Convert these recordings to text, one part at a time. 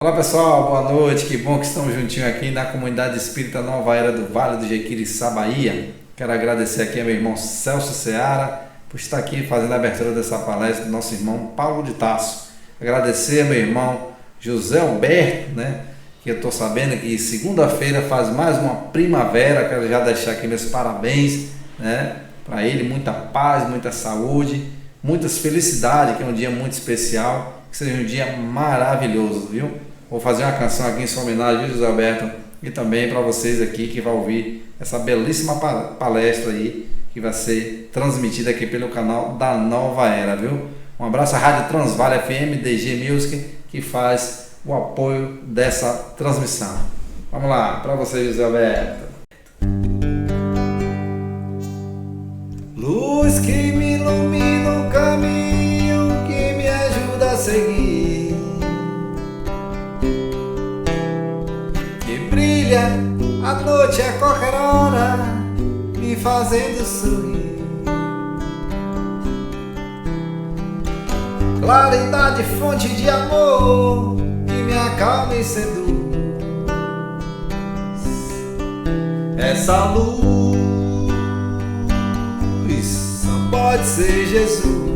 Olá pessoal, boa noite, que bom que estamos juntinhos aqui na Comunidade Espírita Nova Era do Vale do Jequiriçá, Bahia. Quero agradecer aqui ao meu irmão Celso Seara por estar aqui fazendo a abertura dessa palestra do nosso irmão Paulo de Tarso. Agradecer ao meu irmão José Alberto, que eu estou sabendo que segunda-feira faz mais uma primavera. Quero já deixar aqui meus parabéns, para ele, muita paz, muita saúde, muitas felicidades, que é um dia muito especial, que seja um dia maravilhoso, viu? Vou fazer uma canção aqui em sua homenagem, José Alberto, e também para vocês aqui que vão ouvir essa belíssima palestra aí, que vai ser transmitida aqui pelo canal da Nova Era, viu? Um abraço à Rádio Transvale FM, DG Music, que faz o apoio dessa transmissão. Vamos lá, para você, José Alberto. Luz que me ilumina o caminho, que me ajuda a seguir, que brilha a noite a qualquer hora, me fazendo sorrir. Claridade, fonte de amor, que me acalma e seduz. Essa luz só pode ser Jesus.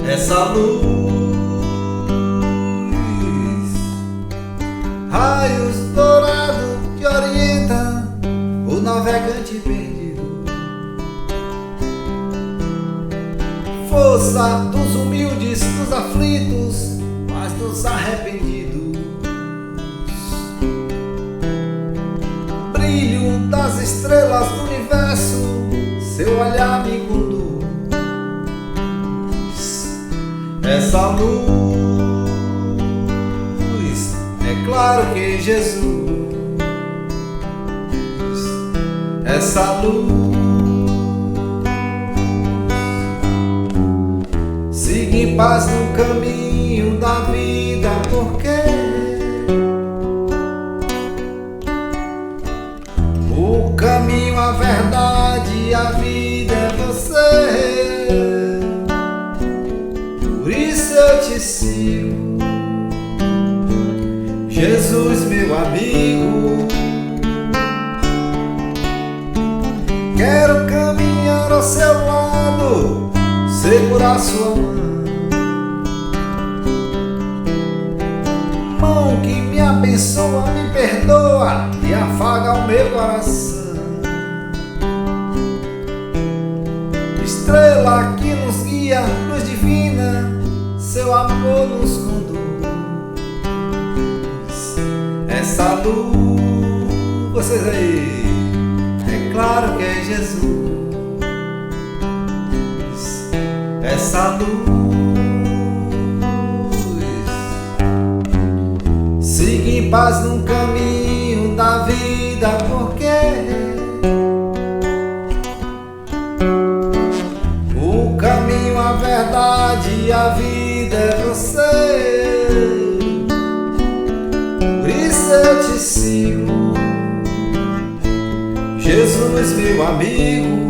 Essa luz, raios dourados que orientam o navegante perdido. Força dos humildes, dos aflitos, mas dos arrependidos. Brilho das estrelas do universo, seu olhar me conduz. Essa luz, é claro que Jesus. Essa luz, siga em paz no caminho da vida, porque o caminho, a verdade e a vida é você. Por isso eu te sigo, Jesus, meu amigo. Quero caminhar ao seu lado, segurar sua mão que me abençoa, me perdoa e afaga o meu coração. Estrela que nos guia, luz divina, seu amor nos conduz. Essa luz, vocês aí, é claro que é Jesus. Essa luz, siga em paz no caminho da vida, porque o caminho, a verdade e a vida é você. Por isso eu te sigo, Jesus, meu amigo.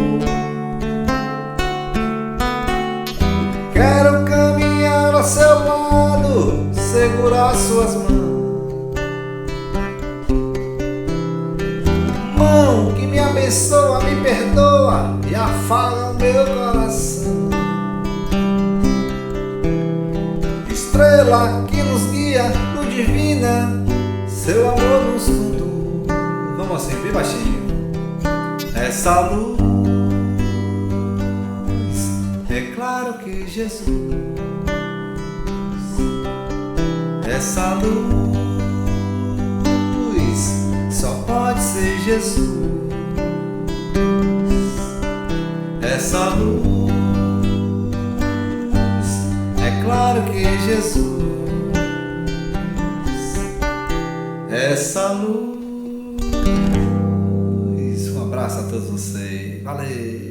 Quero caminhar ao seu lado, segurar suas mãos, mão que me abençoa, me perdoa e afaga o meu coração. Estrela que nos guia, luz divina, seu amor nos conduz. Vamos assim, bem baixinho. Essa luz, é claro que Jesus. Essa luz, só pode ser Jesus. Essa luz, é claro que é Jesus. Essa luz. Um abraço a todos vocês. Valeu!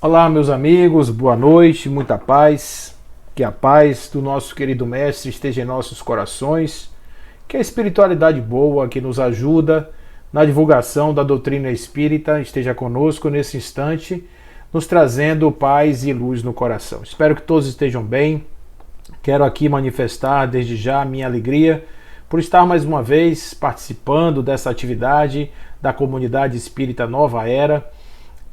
Olá, meus amigos, boa noite, muita paz. Que a paz do nosso querido Mestre esteja em nossos corações. Que a espiritualidade boa que nos ajuda na divulgação da doutrina espírita esteja conosco nesse instante, nos trazendo paz e luz no coração. Espero que todos estejam bem. Quero aqui manifestar desde já a minha alegria por estar mais uma vez participando dessa atividade da comunidade espírita Nova Era,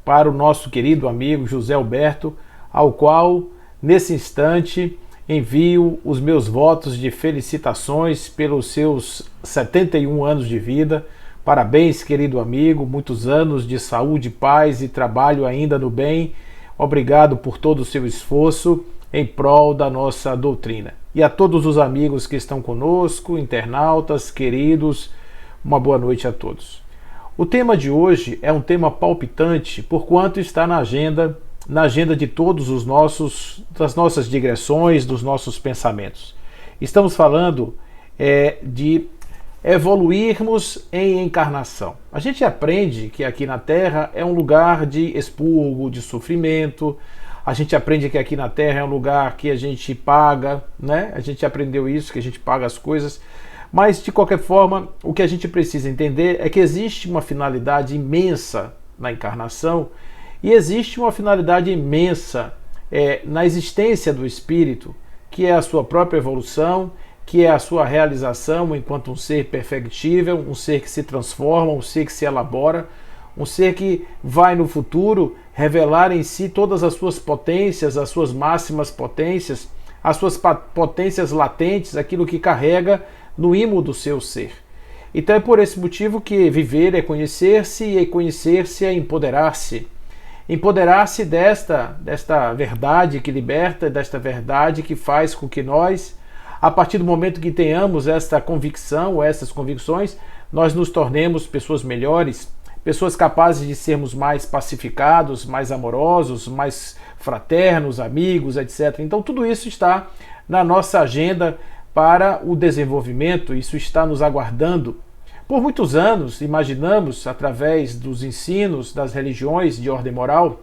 para o nosso querido amigo José Alberto, ao qual, nesse instante, envio os meus votos de felicitações pelos seus 71 anos de vida. Parabéns, querido amigo, muitos anos de saúde, paz e trabalho ainda no bem. Obrigado por todo o seu esforço em prol da nossa doutrina. E a todos os amigos que estão conosco, internautas, queridos, uma boa noite a todos. O tema de hoje é um tema palpitante, porquanto está na agenda de todos das nossas digressões, dos nossos pensamentos. Estamos falando de evoluirmos em encarnação. A gente aprende que aqui na Terra é um lugar de expurgo, de sofrimento. A gente aprende que aqui na Terra é um lugar que a gente paga, né? A gente aprendeu isso, que a gente paga as coisas. Mas, de qualquer forma, o que a gente precisa entender é que existe uma finalidade imensa na encarnação e existe uma finalidade imensa na existência do espírito, que é a sua própria evolução, que é a sua realização enquanto um ser perfectível, um ser que se transforma, um ser que se elabora, um ser que vai no futuro revelar em si todas as suas potências, as suas máximas potências, as suas potências latentes, aquilo que carrega no imo do seu ser. Então é por esse motivo que viver é conhecer-se e conhecer-se é empoderar-se. Empoderar-se desta verdade que liberta, desta verdade que faz com que nós, a partir do momento que tenhamos esta convicção ou essas convicções, nós nos tornemos pessoas melhores, pessoas capazes de sermos mais pacificados, mais amorosos, mais fraternos, amigos, etc. Então tudo isso está na nossa agenda para o desenvolvimento, isso está nos aguardando. Por muitos anos, imaginamos, através dos ensinos das religiões de ordem moral,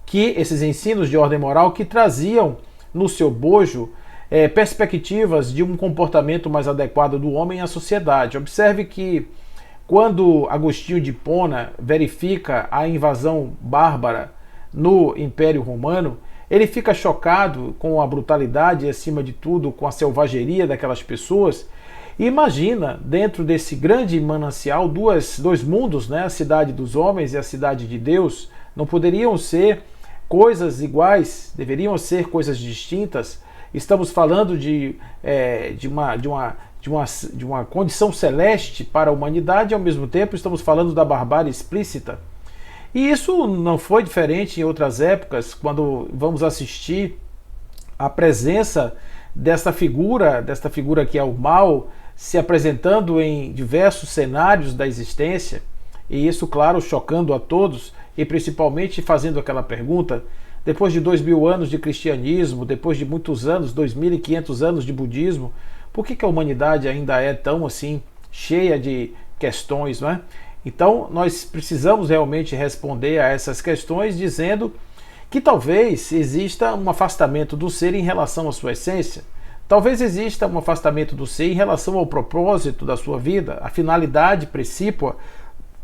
que esses ensinos de ordem moral que traziam no seu bojo perspectivas de um comportamento mais adequado do homem à sociedade. Observe que quando Agostinho de Hipona verifica a invasão bárbara no Império Romano, ele fica chocado com a brutalidade e, acima de tudo, com a selvageria daquelas pessoas. E imagina, dentro desse grande manancial, dois mundos, né? A cidade dos homens e a cidade de Deus. Não poderiam ser coisas iguais, deveriam ser coisas distintas. Estamos falando de uma condição celeste para a humanidade e, ao mesmo tempo, estamos falando da barbárie explícita. E isso não foi diferente em outras épocas, quando vamos assistir a presença desta figura que é o mal, se apresentando em diversos cenários da existência, e isso, claro, chocando a todos, e principalmente fazendo aquela pergunta: depois de 2000 anos de cristianismo, depois de muitos anos, 2500 anos de budismo, por que a humanidade ainda é tão assim, cheia de questões, não é? Então, nós precisamos realmente responder a essas questões dizendo que talvez exista um afastamento do ser em relação à sua essência. Talvez exista um afastamento do ser em relação ao propósito da sua vida, a finalidade precípua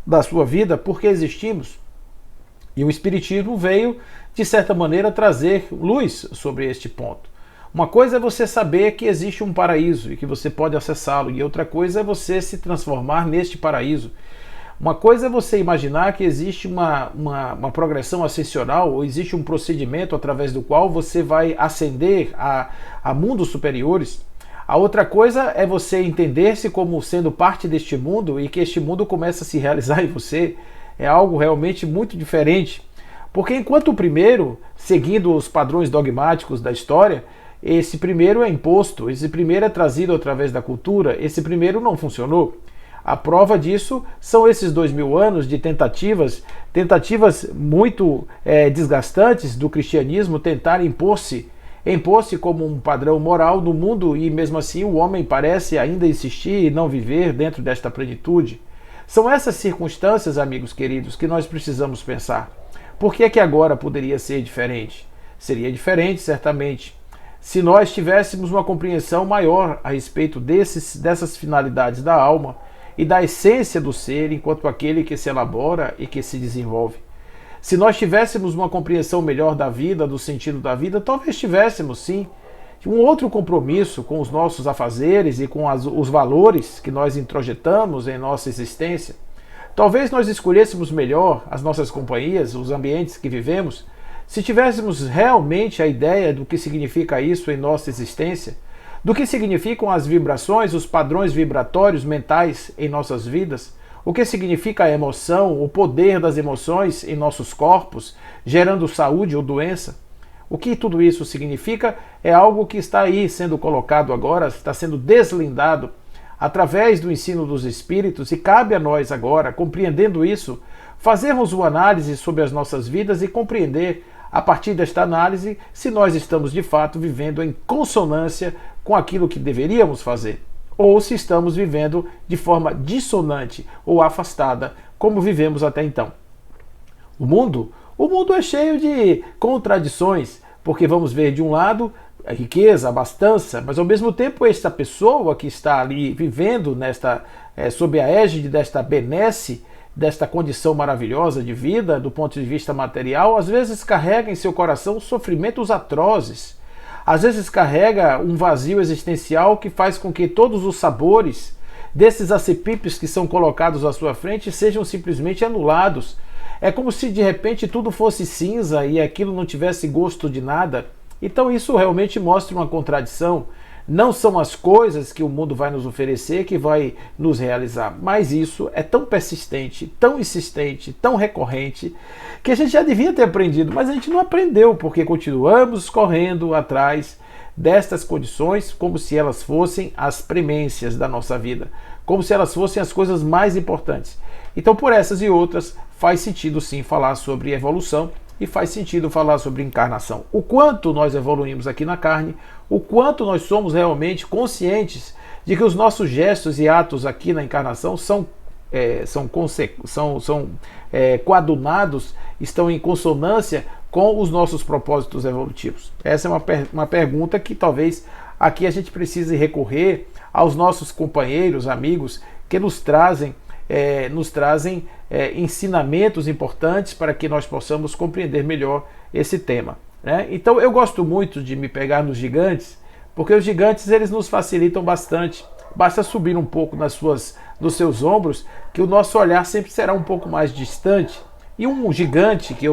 da sua vida, porque existimos. E o Espiritismo veio, de certa maneira, trazer luz sobre este ponto. Uma coisa é você saber que existe um paraíso e que você pode acessá-lo, e outra coisa é você se transformar neste paraíso. Uma coisa é você imaginar que existe uma progressão ascensional, ou existe um procedimento através do qual você vai ascender a mundos superiores. A outra coisa é você entender-se como sendo parte deste mundo e que este mundo começa a se realizar em você. É algo realmente muito diferente. Porque enquanto o primeiro, seguindo os padrões dogmáticos da história, esse primeiro é imposto, esse primeiro é trazido através da cultura, esse primeiro não funcionou. A prova disso são esses 2000 anos de tentativas muito desgastantes do cristianismo tentar impor-se como um padrão moral no mundo, e mesmo assim o homem parece ainda insistir e não viver dentro desta plenitude. São essas circunstâncias, amigos queridos, que nós precisamos pensar. Por que é que agora poderia ser diferente? Seria diferente, certamente, se nós tivéssemos uma compreensão maior a respeito dessas finalidades da alma e da essência do ser enquanto aquele que se elabora e que se desenvolve. Se nós tivéssemos uma compreensão melhor da vida, do sentido da vida, talvez tivéssemos, sim, um outro compromisso com os nossos afazeres e com os valores que nós introjetamos em nossa existência. Talvez nós escolhêssemos melhor as nossas companhias, os ambientes que vivemos, se tivéssemos realmente a ideia do que significa isso em nossa existência, do que significam as vibrações, os padrões vibratórios mentais em nossas vidas, o que significa a emoção, o poder das emoções em nossos corpos, gerando saúde ou doença. O que tudo isso significa é algo que está aí sendo colocado agora, está sendo deslindado através do ensino dos Espíritos, e cabe a nós agora, compreendendo isso, fazermos uma análise sobre as nossas vidas e compreender, a partir desta análise, se nós estamos de fato vivendo em consonância com aquilo que deveríamos fazer, ou se estamos vivendo de forma dissonante ou afastada, como vivemos até então. O mundo é cheio de contradições, porque vamos ver de um lado a riqueza, a abastança, mas ao mesmo tempo esta pessoa que está ali vivendo sob a égide desta benesse, desta condição maravilhosa de vida, do ponto de vista material, às vezes carrega em seu coração sofrimentos atrozes. Às vezes carrega um vazio existencial que faz com que todos os sabores desses acepipes que são colocados à sua frente sejam simplesmente anulados. É como se de repente tudo fosse cinza e aquilo não tivesse gosto de nada. Então isso realmente mostra uma contradição. Não são as coisas que o mundo vai nos oferecer que vai nos realizar, mas isso é tão persistente, tão insistente, tão recorrente, que a gente já devia ter aprendido, mas a gente não aprendeu, porque continuamos correndo atrás destas condições como se elas fossem as premências da nossa vida, como se elas fossem as coisas mais importantes. Então, por essas e outras, faz sentido sim falar sobre evolução, e faz sentido falar sobre encarnação. O quanto nós evoluímos aqui na carne, o quanto nós somos realmente conscientes de que os nossos gestos e atos aqui na encarnação são coadunados, estão em consonância com os nossos propósitos evolutivos. Essa é uma pergunta que talvez aqui a gente precise recorrer aos nossos companheiros, amigos, que nos trazem ensinamentos importantes para que nós possamos compreender melhor esse tema, né? Então eu gosto muito de me pegar nos gigantes, porque os gigantes eles nos facilitam bastante. Basta subir um pouco nos seus ombros, que o nosso olhar sempre será um pouco mais distante. E um gigante que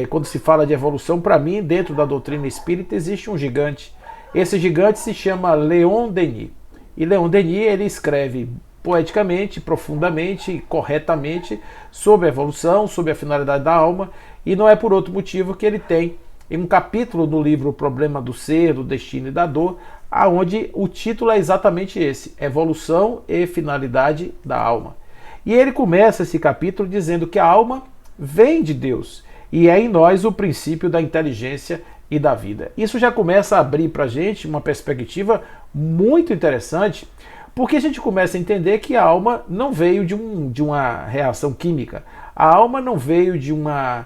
quando se fala de evolução, para mim, dentro da doutrina espírita, existe um gigante. Esse gigante se chama Leon Denis. E Leon Denis ele escreve poeticamente, profundamente, corretamente sobre a evolução, sobre a finalidade da alma, e não é por outro motivo que ele tem um capítulo no livro O Problema do Ser, do Destino e da Dor, aonde o título é exatamente esse, Evolução e Finalidade da Alma. E ele começa esse capítulo dizendo que a alma vem de Deus, e é em nós o princípio da inteligência e da vida. Isso já começa a abrir para a gente uma perspectiva muito interessante, porque a gente começa a entender que a alma não veio de uma reação química, a alma não veio de uma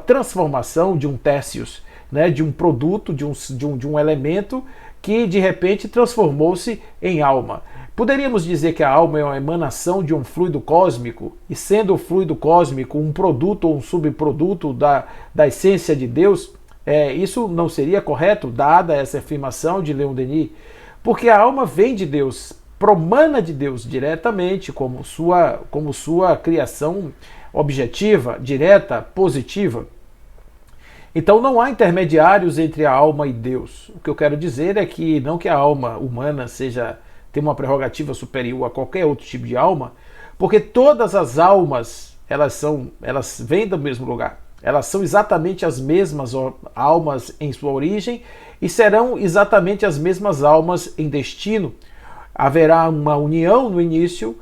transformação de um tércios, né, de um produto, de um elemento que de repente transformou-se em alma. Poderíamos dizer que a alma é uma emanação de um fluido cósmico, e sendo o fluido cósmico um produto ou um subproduto da essência de Deus, isso não seria correto, dada essa afirmação de Leon Denis, porque a alma vem de Deus, promana de Deus diretamente, como sua criação objetiva, direta, positiva. Então não há intermediários entre a alma e Deus. O que eu quero dizer é que não que a alma humana tem uma prerrogativa superior a qualquer outro tipo de alma, porque todas as almas elas vêm do mesmo lugar. Elas são exatamente as mesmas almas em sua origem e serão exatamente as mesmas almas em destino. Haverá uma união no início,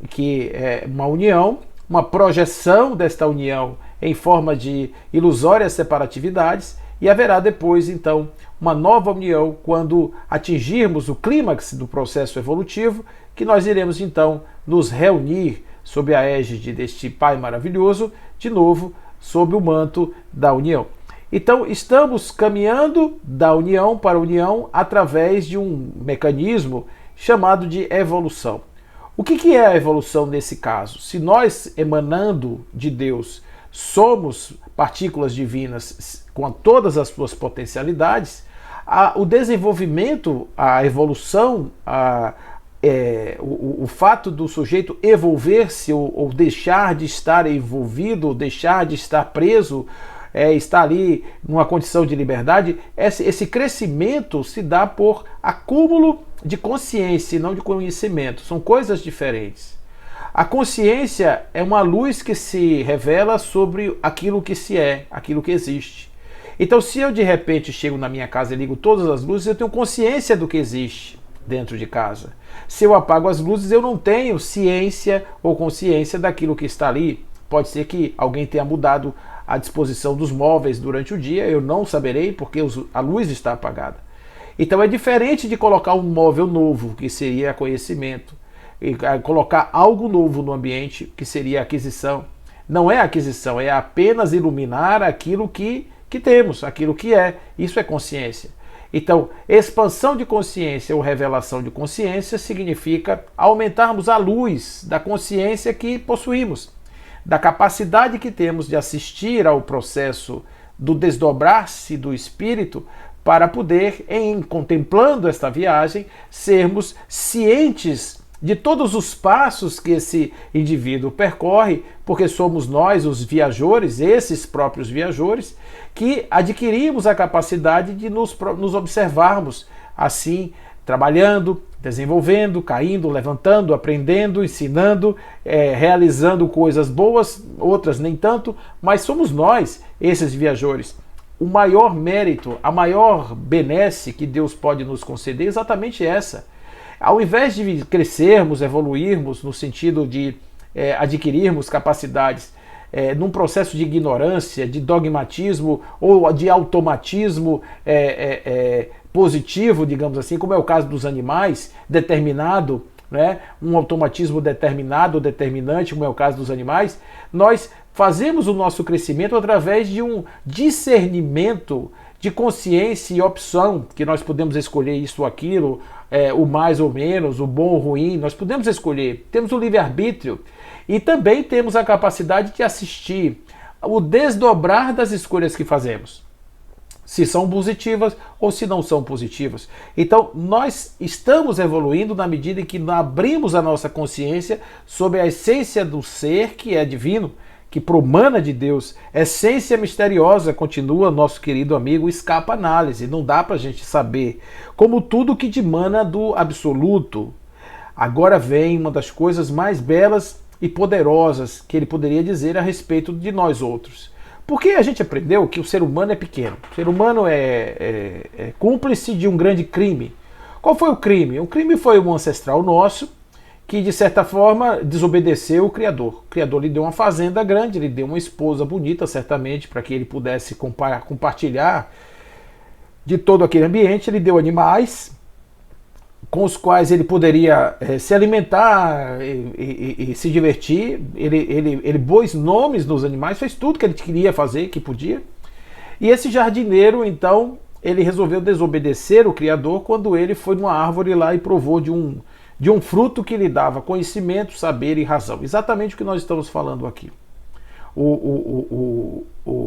que é uma união, uma projeção desta união em forma de ilusórias separatividades, e haverá depois, então, uma nova união quando atingirmos o clímax do processo evolutivo, que nós iremos, então, nos reunir sob a égide deste Pai maravilhoso, de novo, sob o manto da união. Então, estamos caminhando da união para a união através de um mecanismo chamado de evolução. O que é a evolução nesse caso? Se nós, emanando de Deus, somos partículas divinas com todas as suas potencialidades, o desenvolvimento, a evolução, o fato do sujeito evolver-se ou deixar de estar envolvido, ou deixar de estar preso, estar ali numa condição de liberdade, esse crescimento se dá por acúmulo de consciência e não de conhecimento. São coisas diferentes. A consciência é uma luz que se revela sobre aquilo que se é, aquilo que existe. Então, se eu de repente chego na minha casa e ligo todas as luzes, eu tenho consciência do que existe dentro de casa. Se eu apago as luzes, eu não tenho ciência ou consciência daquilo que está ali. Pode ser que alguém tenha mudado a disposição dos móveis durante o dia, eu não saberei porque a luz está apagada. Então é diferente de colocar um móvel novo, que seria conhecimento, e colocar algo novo no ambiente, que seria aquisição. Não é aquisição, é apenas iluminar aquilo que temos, aquilo que é. Isso é consciência. Então, expansão de consciência ou revelação de consciência significa aumentarmos a luz da consciência que possuímos, da capacidade que temos de assistir ao processo do desdobrar-se do espírito para poder, contemplando esta viagem, sermos cientes de todos os passos que esse indivíduo percorre, porque somos nós, os viajores, esses próprios viajores, que adquirimos a capacidade de nos observarmos assim, trabalhando, desenvolvendo, caindo, levantando, aprendendo, ensinando, realizando coisas boas, outras nem tanto, mas somos nós, esses viajores. O maior mérito, a maior benesse que Deus pode nos conceder é exatamente essa. Ao invés de crescermos, evoluirmos no sentido de adquirirmos capacidades num processo de ignorância, de dogmatismo ou de automatismo positivo, digamos assim, como é o caso dos animais, determinado, né? Um automatismo determinado, determinante, como é o caso dos animais, nós fazemos o nosso crescimento através de um discernimento de consciência e opção, que nós podemos escolher isso ou aquilo, o mais ou menos, o bom ou ruim, nós podemos escolher, temos o livre-arbítrio e também temos a capacidade de assistir o desdobrar das escolhas que fazemos, se são positivas ou se não são positivas. Então, nós estamos evoluindo na medida em que abrimos a nossa consciência sobre a essência do ser que é divino, que promana de Deus, essência misteriosa, continua nosso querido amigo, escapa análise, não dá para a gente saber, como tudo que dimana do absoluto. Agora vem uma das coisas mais belas e poderosas que ele poderia dizer a respeito de nós outros. Porque a gente aprendeu que o ser humano é pequeno, o ser humano é cúmplice de um grande crime. Qual foi o crime? O crime foi um ancestral nosso, que de certa forma desobedeceu o Criador. O Criador lhe deu uma fazenda grande, lhe deu uma esposa bonita, certamente, para que ele pudesse compartilhar de todo aquele ambiente. Ele deu animais com os quais ele poderia se alimentar e se divertir. Ele pôs nomes nos animais, fez tudo que ele queria fazer, que podia. E esse jardineiro, então, ele resolveu desobedecer o Criador quando ele foi numa árvore lá e provou de um fruto que lhe dava conhecimento, saber e razão. Exatamente o que nós estamos falando aqui. O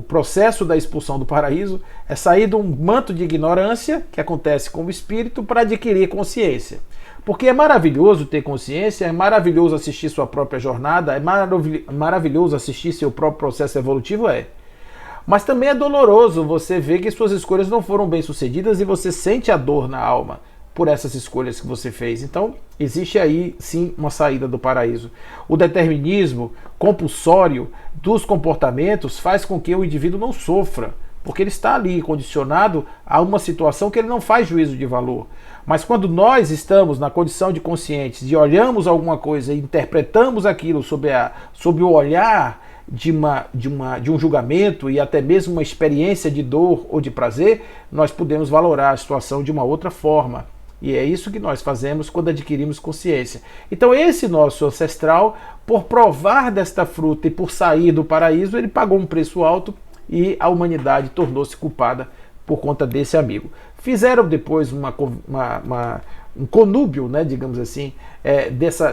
processo da expulsão do paraíso é sair de um manto de ignorância que acontece com o espírito para adquirir consciência. Porque é maravilhoso ter consciência, é maravilhoso assistir sua própria jornada, é maravilhoso assistir seu próprio processo evolutivo, Mas também é doloroso você ver que suas escolhas não foram bem sucedidas e você sente a dor na alma por essas escolhas que você fez. Então, existe aí sim uma saída do paraíso. O determinismo compulsório dos comportamentos faz com que o indivíduo não sofra, porque ele está ali condicionado a uma situação que ele não faz juízo de valor. Mas quando nós estamos na condição de conscientes, de olhamos alguma coisa e interpretamos aquilo sob o olhar de um julgamento e até mesmo uma experiência de dor ou de prazer, nós podemos valorar a situação de uma outra forma. E é isso que nós fazemos quando adquirimos consciência. Então esse nosso ancestral por provar desta fruta e por sair do paraíso, ele pagou um preço alto e a humanidade tornou-se culpada por conta desse amigo. Fizeram depois um conúbio, né, digamos assim,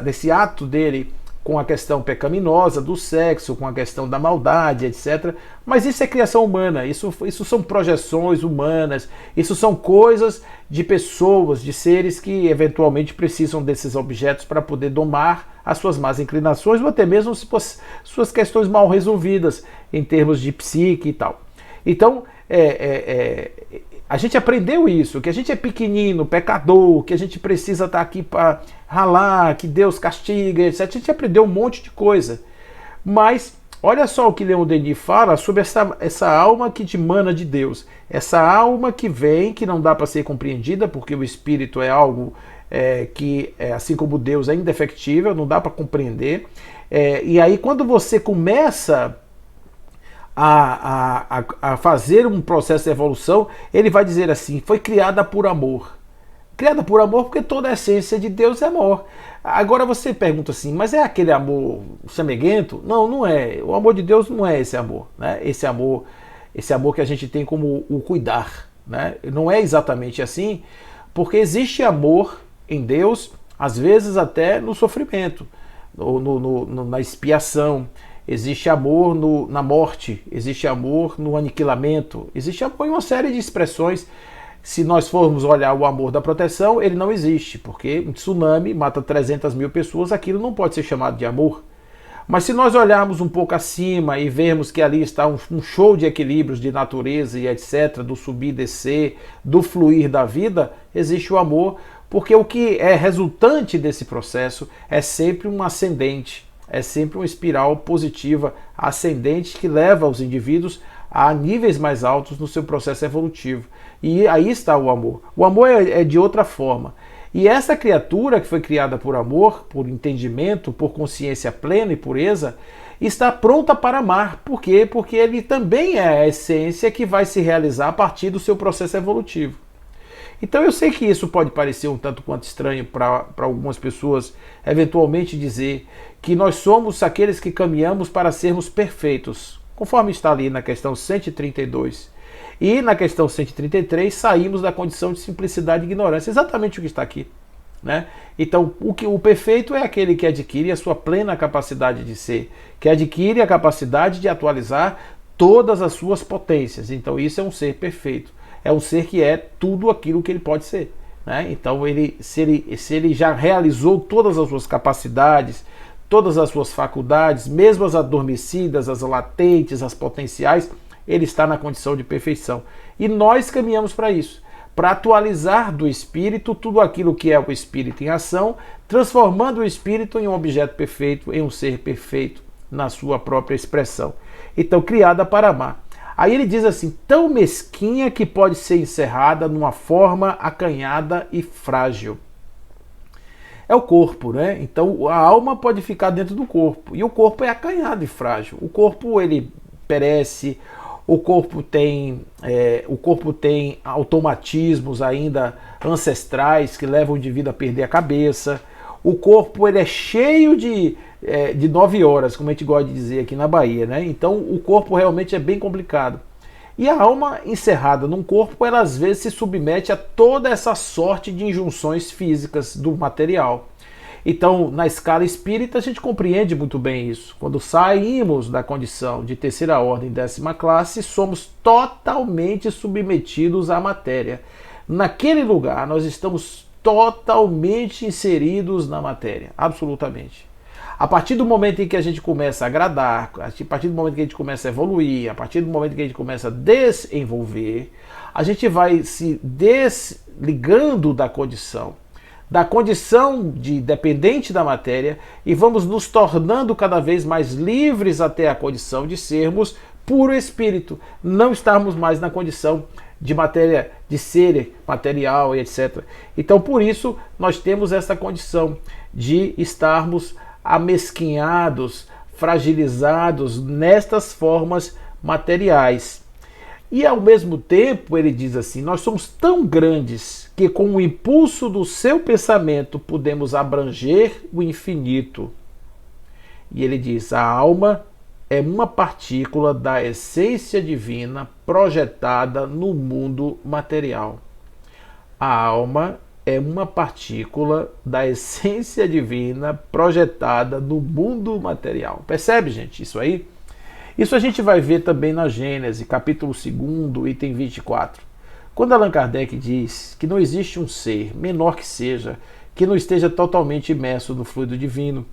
desse ato dele com a questão pecaminosa do sexo, com a questão da maldade, etc. Mas isso é criação humana, isso são projeções humanas, isso são coisas de pessoas, de seres que eventualmente precisam desses objetos para poder domar as suas más inclinações ou até mesmo suas questões mal resolvidas em termos de psique e tal. Então, a gente aprendeu isso, que a gente é pequenino, pecador, que a gente precisa estar aqui para ralar, que Deus castiga, etc. A gente aprendeu um monte de coisa. Mas olha só o que Leon Denis fala sobre essa alma que dimana de Deus. Essa alma que vem, que não dá para ser compreendida, porque o espírito é algo que, assim como Deus, é indefectível, não dá para compreender. E aí quando você começa a fazer um processo de evolução, ele vai dizer assim, foi criada por amor. Criada por amor porque toda a essência de Deus é amor. Agora você pergunta assim, mas é aquele amor chameguento? Não, não é. O amor de Deus não é esse amor, né? Esse amor que a gente tem como o cuidar, né? Não é exatamente assim, porque existe amor em Deus, às vezes até no sofrimento, na expiação. Existe amor na morte, existe amor no aniquilamento, existe amor em uma série de expressões. Se nós formos olhar o amor da proteção, ele não existe, porque um tsunami mata 300 mil pessoas, aquilo não pode ser chamado de amor. Mas se nós olharmos um pouco acima e vermos que ali está um show de equilíbrios de natureza e etc., do subir e descer, do fluir da vida, existe o amor, porque o que é resultante desse processo é sempre um ascendente. É sempre uma espiral positiva, ascendente, que leva os indivíduos a níveis mais altos no seu processo evolutivo. E aí está o amor. O amor é de outra forma. E essa criatura que foi criada por amor, por entendimento, por consciência plena e pureza, está pronta para amar. Por quê? Porque ele também é a essência que vai se realizar a partir do seu processo evolutivo. Então eu sei que isso pode parecer um tanto quanto estranho para algumas pessoas, eventualmente dizer que nós somos aqueles que caminhamos para sermos perfeitos, conforme está ali na questão 132. E na questão 133 saímos da condição de simplicidade e ignorância, exatamente o que está aqui, né? Então o perfeito é aquele que adquire a sua plena capacidade de ser, que adquire a capacidade de atualizar todas as suas potências. Então isso é um ser perfeito. É um ser que é tudo aquilo que ele pode ser, né? Então, se ele já realizou todas as suas capacidades, todas as suas faculdades, mesmo as adormecidas, as latentes, as potenciais, ele está na condição de perfeição. E nós caminhamos para isso, para atualizar do espírito tudo aquilo que é o espírito em ação, transformando o espírito em um objeto perfeito, em um ser perfeito na sua própria expressão. Então, criada para amar. Aí ele diz assim, tão mesquinha que pode ser encerrada numa forma acanhada e frágil. É o corpo, né? Então a alma pode ficar dentro do corpo. E o corpo é acanhado e frágil. O corpo ele perece, o corpo tem automatismos ainda ancestrais que levam o indivíduo a perder a cabeça. O corpo ele é cheio de 9 horas, como a gente gosta de dizer aqui na Bahia, né? Então o corpo realmente é bem complicado. E a alma encerrada num corpo, ela às vezes se submete a toda essa sorte de injunções físicas do material. Então, na escala espírita, a gente compreende muito bem isso. Quando saímos da condição de terceira ordem, 10ª classe, somos totalmente submetidos à matéria. Naquele lugar, nós estamos totalmente inseridos na matéria, absolutamente. A partir do momento em que a gente começa a agradar, a partir do momento que a gente começa a evoluir, a partir do momento que a gente começa a desenvolver, a gente vai se desligando da condição de dependente da matéria e vamos nos tornando cada vez mais livres até a condição de sermos puro espírito, não estarmos mais na condição de matéria, de ser material e etc. Então, por isso, nós temos essa condição de estarmos amesquinhados, fragilizados nestas formas materiais. E ao mesmo tempo, ele diz assim, nós somos tão grandes que com o impulso do seu pensamento podemos abranger o infinito. E ele diz: a alma é uma partícula da essência divina projetada no mundo material. A alma é uma partícula da essência divina projetada no mundo material. Percebe, gente, isso aí? Isso a gente vai ver também na Gênesis, capítulo 2, item 24. Quando Allan Kardec diz que não existe um ser, menor que seja, que não esteja totalmente imerso no fluido divino.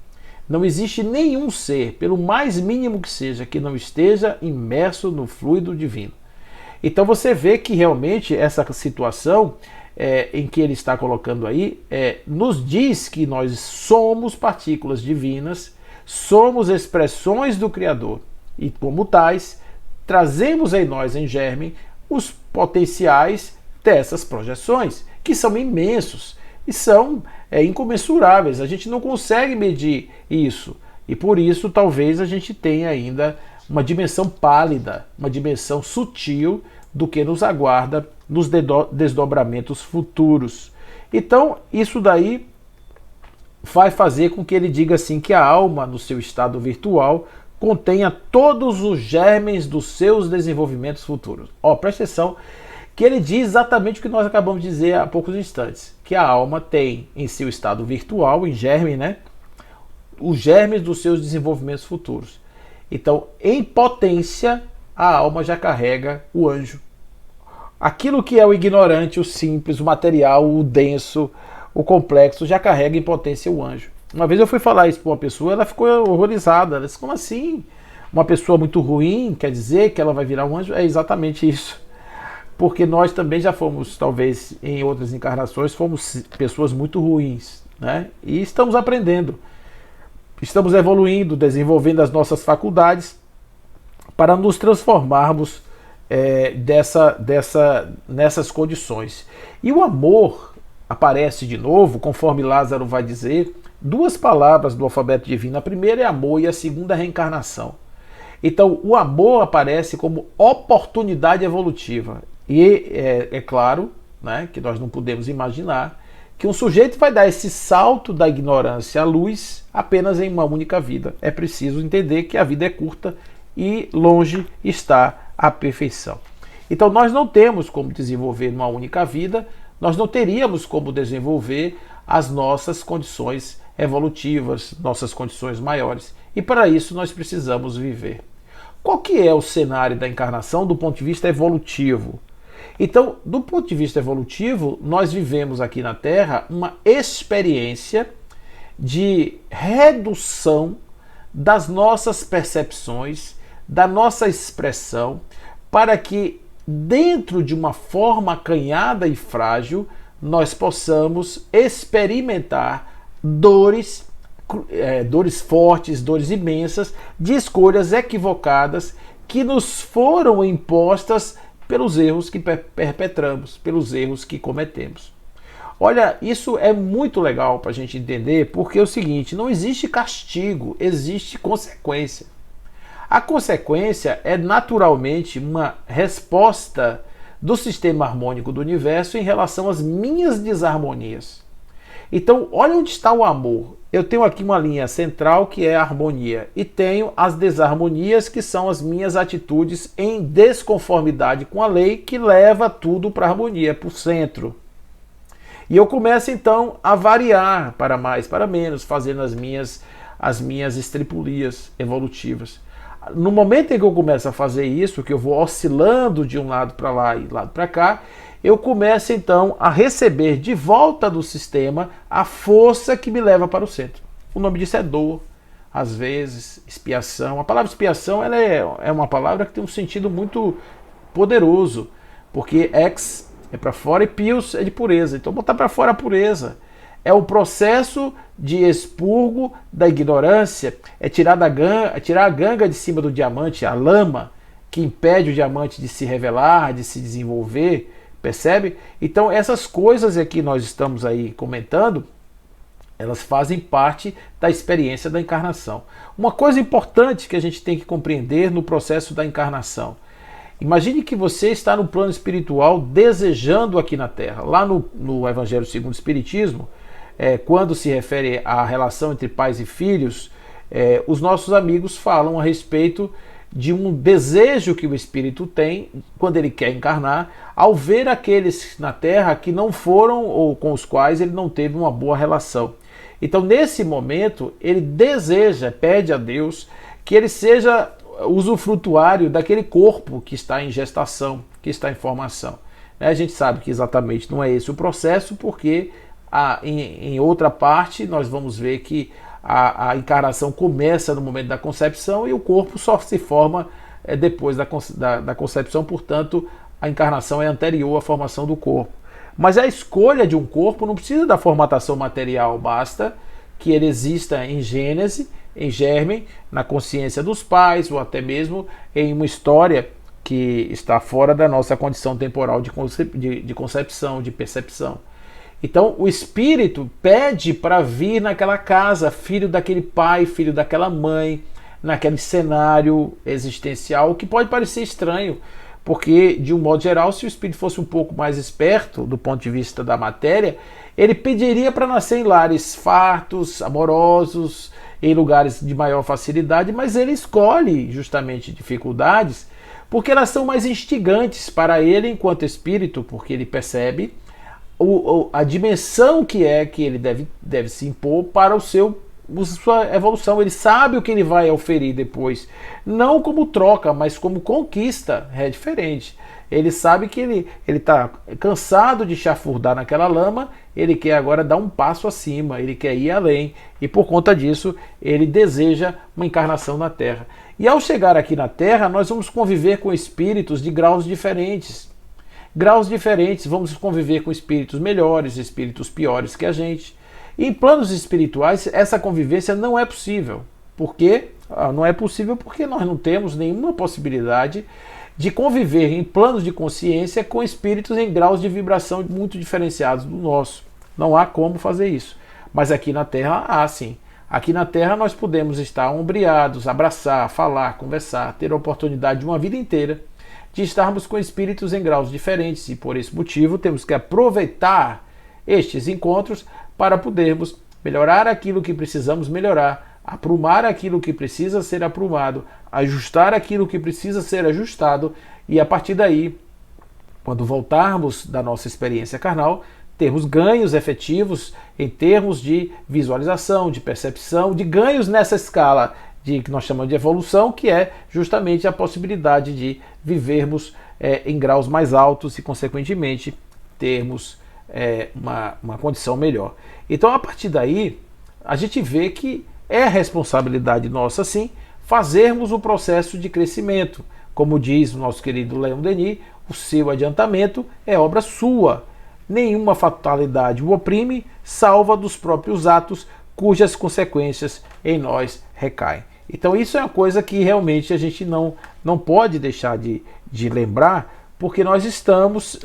Não existe nenhum ser, pelo mais mínimo que seja, que não esteja imerso no fluido divino. Então você vê que realmente essa situação em que ele está colocando aí nos diz que nós somos partículas divinas, somos expressões do Criador e, como tais, trazemos em nós, em germe, os potenciais dessas projeções, que são imensos e são incomensuráveis. A gente não consegue medir isso e por isso talvez a gente tenha ainda uma dimensão pálida, uma dimensão sutil do que nos aguarda nos desdobramentos futuros. Então isso daí vai fazer com que ele diga assim que a alma no seu estado virtual contenha todos os germes dos seus desenvolvimentos futuros. Presta atenção que ele diz exatamente o que nós acabamos de dizer há poucos instantes, que a alma tem em seu estado virtual, em germe, os germes dos seus desenvolvimentos futuros. Então, em potência, a alma já carrega o anjo. Aquilo que é o ignorante, o simples, o material, o denso, o complexo, já carrega em potência o anjo. Uma vez eu fui falar isso para uma pessoa, ela ficou horrorizada. Ela disse: como assim? Uma pessoa muito ruim quer dizer que ela vai virar um anjo? É exatamente isso. Porque nós também já fomos, talvez em outras encarnações, fomos pessoas muito ruins, E estamos aprendendo, estamos evoluindo, desenvolvendo as nossas faculdades para nos transformarmos nessas condições. E o amor aparece de novo, conforme Lázaro vai dizer, duas palavras do alfabeto divino. A primeira é amor e a segunda é reencarnação. Então o amor aparece como oportunidade evolutiva. E é claro, que nós não podemos imaginar que um sujeito vai dar esse salto da ignorância à luz apenas em uma única vida. É preciso entender que a vida é curta e longe está a perfeição. Então nós não temos como desenvolver numa única vida, nós não teríamos como desenvolver as nossas condições evolutivas, nossas condições maiores. E para isso nós precisamos viver. Qual que é o cenário da encarnação do ponto de vista evolutivo? Então, do ponto de vista evolutivo, nós vivemos aqui na Terra uma experiência de redução das nossas percepções, da nossa expressão, para que dentro de uma forma acanhada e frágil, nós possamos experimentar dores fortes, dores imensas, de escolhas equivocadas que nos foram impostas pelos erros que perpetramos, pelos erros que cometemos. Olha, isso é muito legal para a gente entender, porque é o seguinte: não existe castigo, existe consequência. A consequência é naturalmente uma resposta do sistema harmônico do universo em relação às minhas desarmonias. Então, olha onde está o amor. Eu tenho aqui uma linha central que é a harmonia e tenho as desarmonias, que são as minhas atitudes em desconformidade com a lei, que leva tudo para a harmonia, para o centro. E eu começo então a variar para mais, para menos, fazendo as minhas estripulias evolutivas. No momento em que eu começo a fazer isso, que eu vou oscilando de um lado para lá e lado para cá, eu começo então a receber de volta do sistema a força que me leva para o centro. O nome disso é dor, às vezes, expiação. A palavra expiação ela é uma palavra que tem um sentido muito poderoso, porque ex é para fora e pios é de pureza. Então botar para fora a pureza é o processo de expurgo da ignorância, é tirar a ganga de cima do diamante, a lama que impede o diamante de se revelar, de se desenvolver. Percebe? Então essas coisas que nós estamos aí comentando, elas fazem parte da experiência da encarnação. Uma coisa importante que a gente tem que compreender no processo da encarnação: imagine que você está no plano espiritual desejando aqui na Terra. Lá no Evangelho segundo o Espiritismo, quando se refere à relação entre pais e filhos, os nossos amigos falam a respeito de um desejo que o espírito tem quando ele quer encarnar, ao ver aqueles na Terra que não foram ou com os quais ele não teve uma boa relação. Então, nesse momento, ele deseja, pede a Deus que ele seja usufrutuário daquele corpo que está em gestação, que está em formação. A gente sabe que exatamente não é esse o processo, porque em outra parte nós vamos ver que a encarnação começa no momento da concepção e o corpo só se forma depois da concepção, portanto a encarnação é anterior à formação do corpo. Mas a escolha de um corpo não precisa da formatação material, basta que ele exista em gênese, em germe, na consciência dos pais ou até mesmo em uma história que está fora da nossa condição temporal de concepção, de percepção. Então o espírito pede para vir naquela casa, filho daquele pai, filho daquela mãe, naquele cenário existencial que pode parecer estranho, porque de um modo geral, se o espírito fosse um pouco mais esperto do ponto de vista da matéria, ele pediria para nascer em lares fartos, amorosos, em lugares de maior facilidade, mas ele escolhe justamente dificuldades porque elas são mais instigantes para ele enquanto espírito, porque ele percebe a dimensão que ele deve se impor para sua evolução. Ele sabe o que ele vai oferir depois, não como troca, mas como conquista. É diferente. Ele sabe que ele está cansado de chafurdar naquela lama, ele quer agora dar um passo acima, ele quer ir além, e por conta disso ele deseja uma encarnação na Terra. E ao chegar aqui na Terra, nós vamos conviver com espíritos de graus diferentes. Vamos conviver com espíritos melhores, espíritos piores que a gente. E em planos espirituais, essa convivência não é possível. Por quê? Não é possível porque nós não temos nenhuma possibilidade de conviver em planos de consciência com espíritos em graus de vibração muito diferenciados do nosso. Não há como fazer isso. Mas aqui na Terra há sim. Aqui na Terra nós podemos estar ombreados, abraçar, falar, conversar, ter a oportunidade de uma vida inteira de estarmos com espíritos em graus diferentes, e por esse motivo temos que aproveitar estes encontros para podermos melhorar aquilo que precisamos melhorar, aprumar aquilo que precisa ser aprumado, ajustar aquilo que precisa ser ajustado, e a partir daí, quando voltarmos da nossa experiência carnal, termos ganhos efetivos em termos de visualização, de percepção, de ganhos nessa escala que nós chamamos de evolução, que é justamente a possibilidade de vivermos em graus mais altos e, consequentemente, termos uma condição melhor. Então, a partir daí, a gente vê que é responsabilidade nossa, sim, fazermos o processo de crescimento. Como diz o nosso querido Leon Denis, o seu adiantamento é obra sua. Nenhuma fatalidade o oprime, salva dos próprios atos, cujas consequências em nós recaem. Então isso é uma coisa que realmente a gente não pode deixar de lembrar, porque nós estamos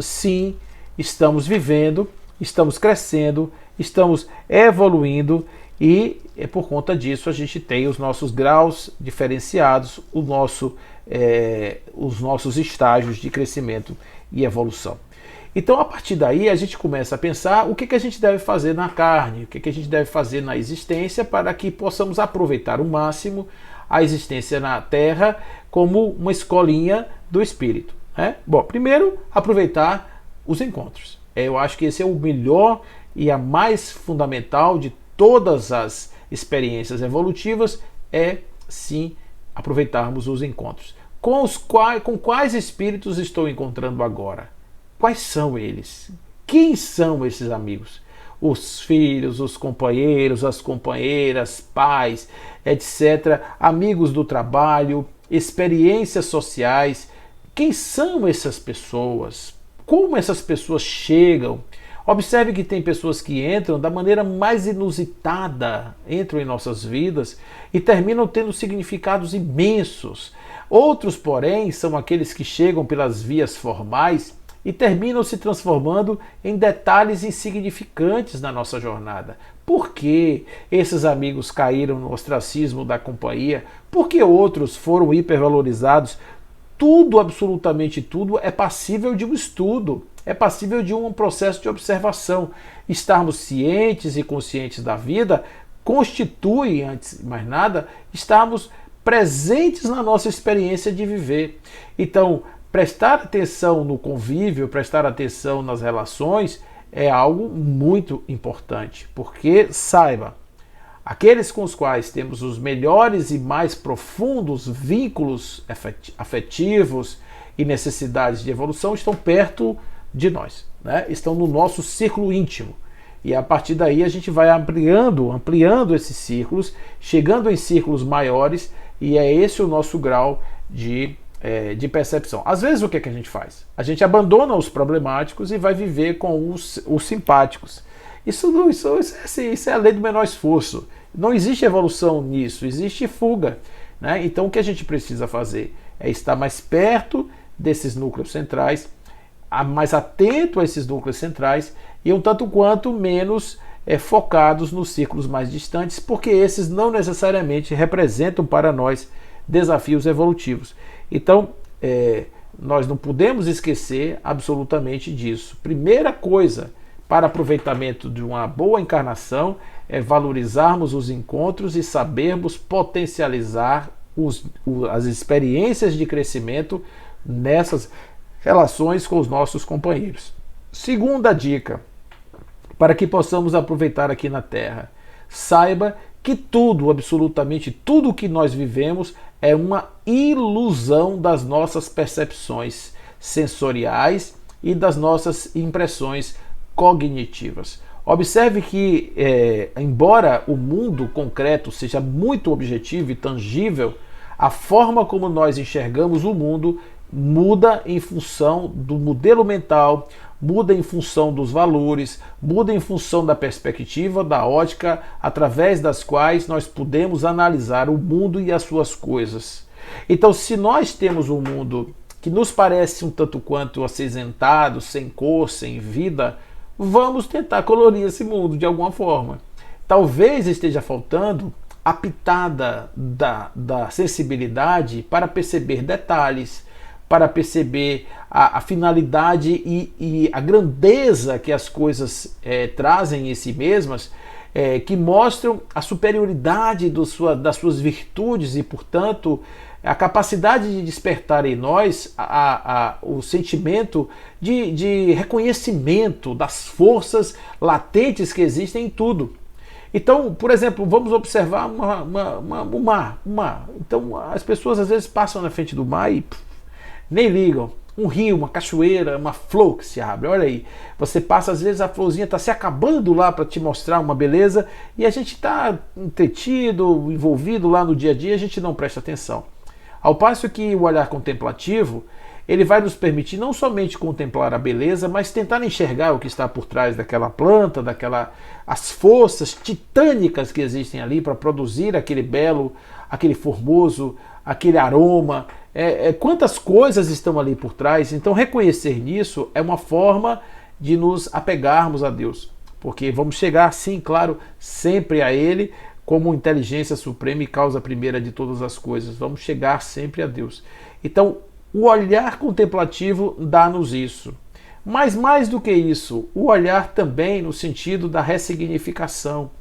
vivendo, estamos crescendo, estamos evoluindo, e por conta disso a gente tem os nossos graus diferenciados, os nossos estágios de crescimento e evolução. Então, a partir daí, a gente começa a pensar o que a gente deve fazer na carne, o que a gente deve fazer na existência para que possamos aproveitar o máximo a existência na Terra como uma escolinha do espírito, né? Bom, primeiro, aproveitar os encontros. Eu acho que esse é o melhor e a mais fundamental de todas as experiências evolutivas, é sim aproveitarmos os encontros. Com quais espíritos estou encontrando agora? Quais são eles? Quem são esses amigos? Os filhos, os companheiros, as companheiras, pais, etc. Amigos do trabalho, experiências sociais. Quem são essas pessoas? Como essas pessoas chegam? Observe que tem pessoas que entram da maneira mais inusitada, entram em nossas vidas e terminam tendo significados imensos. Outros, porém, são aqueles que chegam pelas vias formais e terminam se transformando em detalhes insignificantes na nossa jornada. Por que esses amigos caíram no ostracismo da companhia? Por que outros foram hipervalorizados? Tudo, absolutamente tudo, é passível de um estudo, é passível de um processo de observação. Estarmos cientes e conscientes da vida constitui, antes de mais nada, estarmos presentes na nossa experiência de viver. Então, prestar atenção no convívio, prestar atenção nas relações é algo muito importante, porque saiba, aqueles com os quais temos os melhores e mais profundos vínculos afetivos e necessidades de evolução estão perto de nós, né? Estão no nosso círculo íntimo. E a partir daí a gente vai ampliando esses círculos, chegando em círculos maiores, e é esse o nosso grau de percepção. Às vezes o que a gente faz? A gente abandona os problemáticos e vai viver com os simpáticos. Isso é a lei do menor esforço. Não existe evolução nisso, existe fuga, né? Então o que a gente precisa fazer é estar mais perto desses núcleos centrais, mais atento a esses núcleos centrais e um tanto quanto menos focados nos círculos mais distantes, porque esses não necessariamente representam para nós desafios evolutivos. Então, nós não podemos esquecer absolutamente disso. Primeira coisa para aproveitamento de uma boa encarnação é valorizarmos os encontros e sabermos potencializar as experiências de crescimento nessas relações com os nossos companheiros. Segunda dica, para que possamos aproveitar aqui na Terra: saiba que tudo, absolutamente tudo que nós vivemos é uma ilusão das nossas percepções sensoriais e das nossas impressões cognitivas. Observe que, embora o mundo concreto seja muito objetivo e tangível, a forma como nós enxergamos o mundo muda em função do modelo mental, muda em função dos valores, muda em função da perspectiva, da ótica, através das quais nós podemos analisar o mundo e as suas coisas. Então, se nós temos um mundo que nos parece um tanto quanto acinzentado, sem cor, sem vida, vamos tentar colorir esse mundo de alguma forma. Talvez esteja faltando a pitada da sensibilidade para perceber detalhes, para perceber a finalidade e a grandeza que as coisas trazem em si mesmas, que mostram a superioridade das suas virtudes e, portanto, a capacidade de despertar em nós o sentimento de reconhecimento das forças latentes que existem em tudo. Então, por exemplo, vamos observar o mar. Então, as pessoas às vezes passam na frente do mar e nem ligam. Um rio, uma cachoeira, uma flor que se abre. Olha aí, você passa, às vezes a florzinha está se acabando lá para te mostrar uma beleza e a gente está entretido, envolvido lá no dia a dia, a gente não presta atenção. Ao passo que o olhar contemplativo, ele vai nos permitir não somente contemplar a beleza, mas tentar enxergar o que está por trás daquela planta, as forças titânicas que existem ali para produzir aquele belo, aquele formoso, aquele aroma. Quantas coisas estão ali por trás. Então reconhecer nisso é uma forma de nos apegarmos a Deus, porque vamos chegar, sim, claro, sempre a Ele como inteligência suprema e causa primeira de todas as coisas. Vamos chegar sempre a Deus. Então o olhar contemplativo dá-nos isso. Mas mais do que isso, o olhar também no sentido da ressignificação.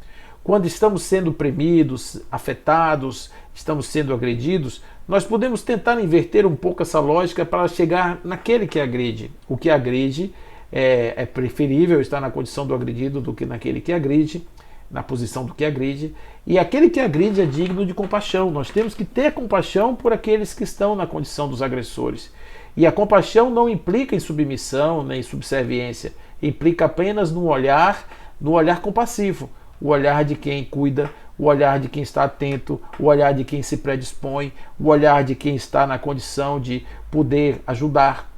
Quando estamos sendo oprimidos, afetados, estamos sendo agredidos, nós podemos tentar inverter um pouco essa lógica para chegar naquele que agride. O que agride é preferível estar na condição do agredido do que naquele que agride, na posição do que agride. E aquele que agride é digno de compaixão. Nós temos que ter compaixão por aqueles que estão na condição dos agressores. E a compaixão não implica em submissão nem subserviência, implica apenas no olhar compassivo. O olhar de quem cuida, o olhar de quem está atento, o olhar de quem se predispõe, o olhar de quem está na condição de poder ajudar.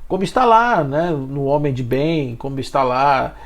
Como está lá, né, no Homem de Bem, como está lá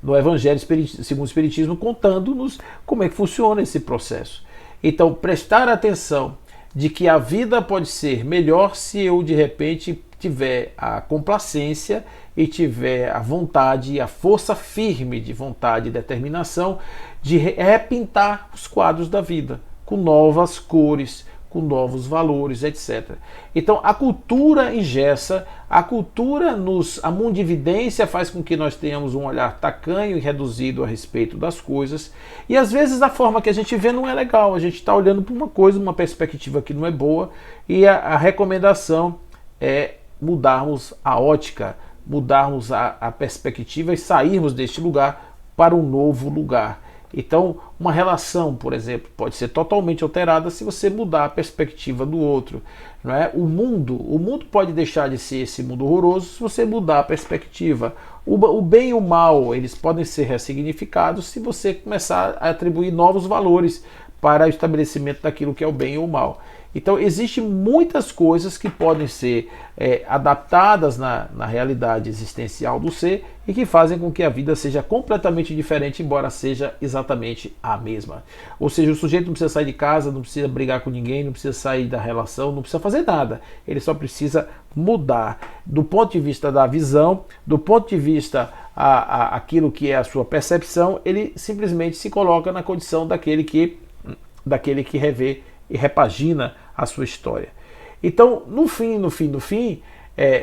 no Evangelho segundo o Espiritismo, contando-nos como é que funciona esse processo. Então, prestar atenção de que a vida pode ser melhor se eu, de repente, tiver a complacência e tiver a vontade e a força firme de vontade e determinação de repintar os quadros da vida com novas cores, com novos valores, etc. Então a cultura engessa, a mundividência faz com que nós tenhamos um olhar tacanho e reduzido a respeito das coisas, e às vezes a forma que a gente vê não é legal, a gente está olhando para uma coisa, uma perspectiva que não é boa, e a recomendação é mudarmos a ótica, mudarmos a perspectiva e sairmos deste lugar para um novo lugar. Então, uma relação, por exemplo, pode ser totalmente alterada se você mudar a perspectiva do outro. Não é? O mundo pode deixar de ser esse mundo horroroso se você mudar a perspectiva. O bem e o mal, eles podem ser ressignificados se você começar a atribuir novos valores para o estabelecimento daquilo que é o bem e o mal. Então, existem muitas coisas que podem ser adaptadas na realidade existencial do ser e que fazem com que a vida seja completamente diferente, embora seja exatamente a mesma. Ou seja, o sujeito não precisa sair de casa, não precisa brigar com ninguém, não precisa sair da relação, não precisa fazer nada. Ele só precisa mudar. Do ponto de vista da visão, do ponto de vista aquilo que é a sua percepção, ele simplesmente se coloca na condição daquele que revê e repagina a sua história. Então, no fim,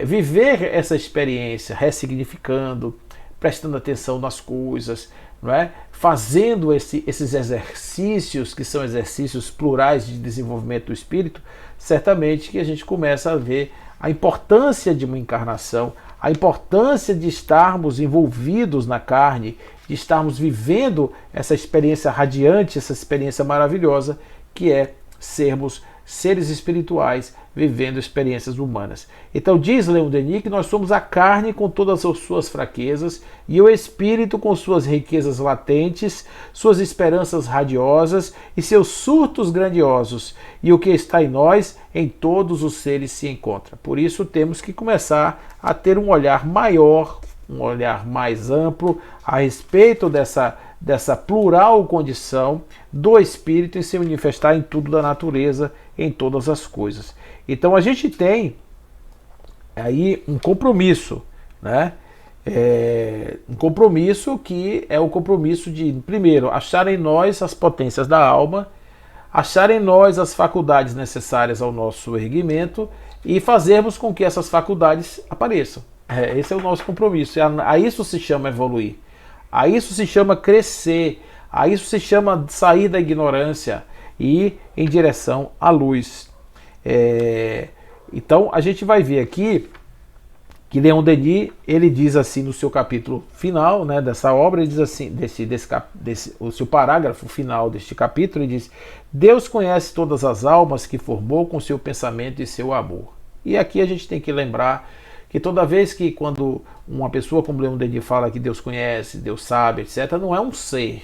viver essa experiência ressignificando, prestando atenção nas coisas, não é? Fazendo esses exercícios, que são exercícios plurais de desenvolvimento do espírito, certamente que a gente começa a ver a importância de uma encarnação, a importância de estarmos envolvidos na carne, de estarmos vivendo essa experiência radiante, essa experiência maravilhosa, que é sermos seres espirituais vivendo experiências humanas. Então diz Leon Denis que nós somos a carne com todas as suas fraquezas e o espírito com suas riquezas latentes, suas esperanças radiosas e seus surtos grandiosos, e o que está em nós, em todos os seres se encontra. Por isso temos que começar a ter um olhar maior, um olhar mais amplo a respeito dessa plural condição do espírito em se manifestar em tudo da natureza, em todas as coisas. Então a gente tem aí um compromisso, né? Um compromisso que é o compromisso de, primeiro, achar em nós as potências da alma, achar em nós as faculdades necessárias ao nosso erguimento e fazermos com que essas faculdades apareçam. Esse é o nosso compromisso. A isso se chama evoluir. A isso se chama crescer, a isso se chama sair da ignorância e ir em direção à luz. Então a gente vai ver aqui que Leon Denis, ele diz assim no seu capítulo final, né, dessa obra, ele diz assim, o seu parágrafo final deste capítulo, ele diz: Deus conhece todas as almas que formou com seu pensamento e seu amor. E aqui a gente tem que lembrar que toda vez que quando uma pessoa como Leon Denis fala que Deus conhece, Deus sabe, etc., não é um ser,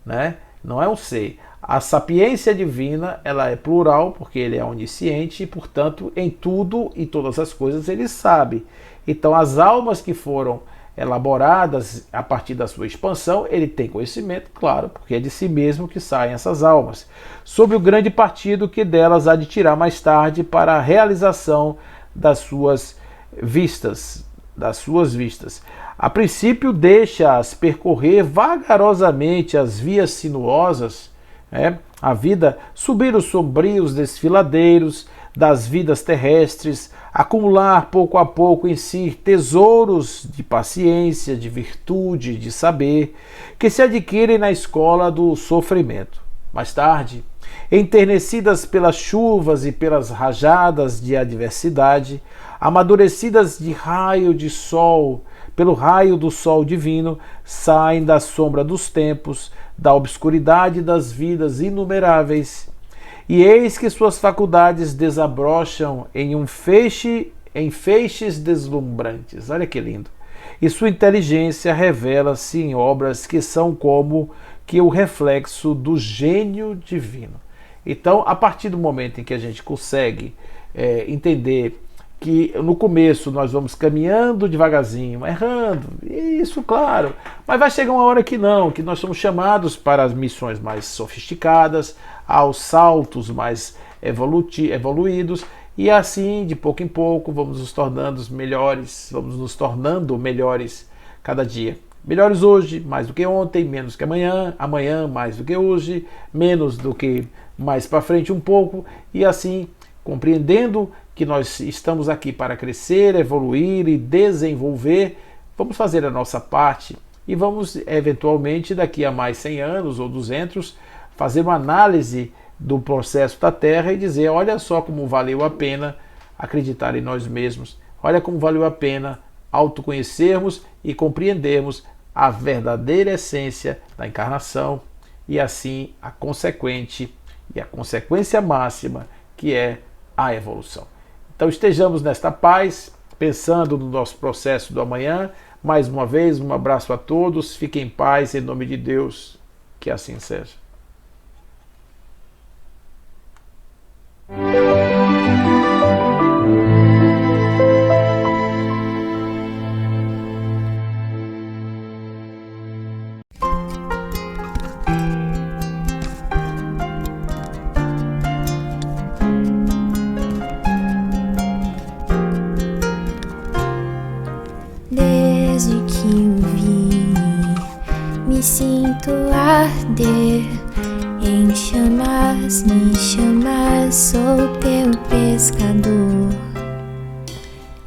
né? Não é um ser. A sapiência divina, ela é plural, porque ele é onisciente e, portanto, em tudo e todas as coisas ele sabe. Então, as almas que foram elaboradas a partir da sua expansão, ele tem conhecimento, claro, porque é de si mesmo que saem essas almas, sob o grande partido que delas há de tirar mais tarde para a realização das suas vistas. A princípio deixa-as percorrer vagarosamente as vias sinuosas, a vida, subir os sombrios desfiladeiros das vidas terrestres, acumular pouco a pouco em si tesouros de paciência, de virtude, de saber, que se adquirem na escola do sofrimento. Mais tarde, enternecidas pelas chuvas e pelas rajadas de adversidade, amadurecidas de raio de sol, pelo raio do sol divino, saem da sombra dos tempos, da obscuridade das vidas inumeráveis, e eis que suas faculdades desabrocham em feixes deslumbrantes. Olha que lindo! E sua inteligência revela-se em obras que são como que o reflexo do gênio divino. Então, a partir do momento em que a gente consegue entender que no começo nós vamos caminhando devagarzinho, errando, isso claro, mas vai chegar uma hora que não, que nós somos chamados para as missões mais sofisticadas, aos saltos mais evoluídos, e assim, de pouco em pouco, vamos nos tornando melhores cada dia, melhores hoje, mais do que ontem, menos que amanhã, amanhã mais do que hoje, menos do que mais para frente um pouco, e assim, compreendendo que nós estamos aqui para crescer, evoluir e desenvolver, vamos fazer a nossa parte e vamos, eventualmente, daqui a mais 100 anos ou 200, fazer uma análise do processo da Terra e dizer, olha só como valeu a pena acreditar em nós mesmos, olha como valeu a pena autoconhecermos e compreendermos a verdadeira essência da encarnação e assim a consequente e a consequência máxima, que é a evolução. Então estejamos nesta paz, pensando no nosso processo do amanhã. Mais uma vez, um abraço a todos, fiquem em paz, em nome de Deus, que assim seja. Desde que o vi, me sinto arder em chamas, me chamas, sou teu pescador.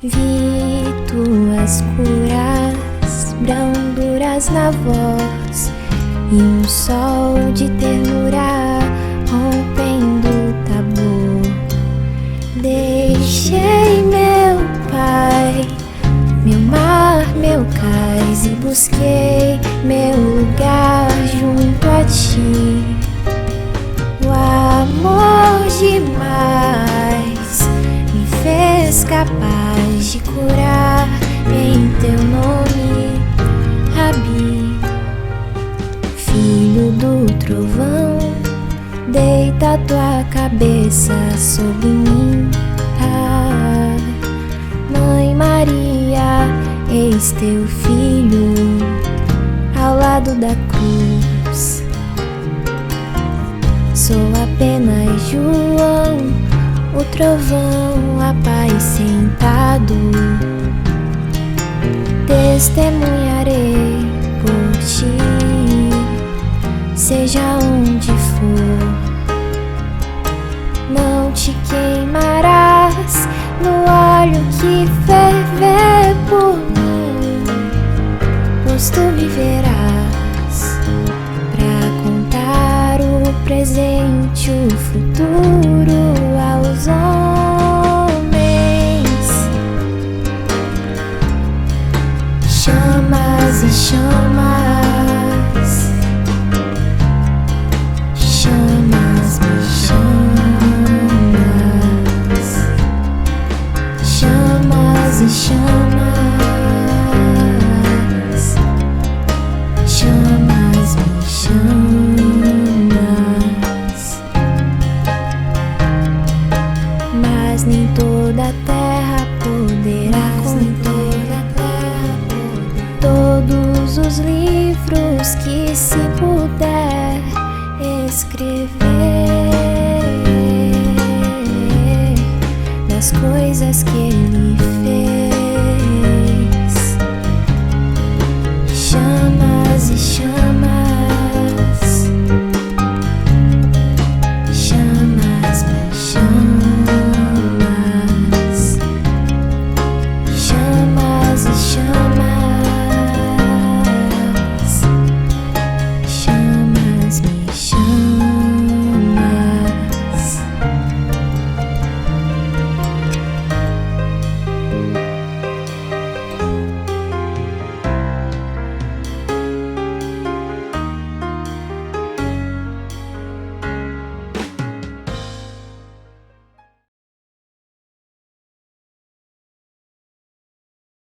Vi tuas curas, branduras na voz e um sol de ternura rompendo o tabu. Deixei meu Pai, meu mar, meu cais, e busquei meu lugar junto a ti. O amor demais me fez capaz de curar em teu nome, Rabi. Filho do trovão, deita tua cabeça sobre mim. Mãe Maria, eis teu filho ao lado da cruz. Sou apenas João, o trovão, a paz sentado. Testemunharei por ti, seja onde for. Não te queimarás no óleo que ferver por mim, pois tu viverás pra contar o presente, o futuro aos homens. Chamas e chamas, chamas me chamas, chamas e chamas, chamas me chamas. Mas nem toda a terra poderá conter todos os livros que se puder escrever das coisas que ele fez.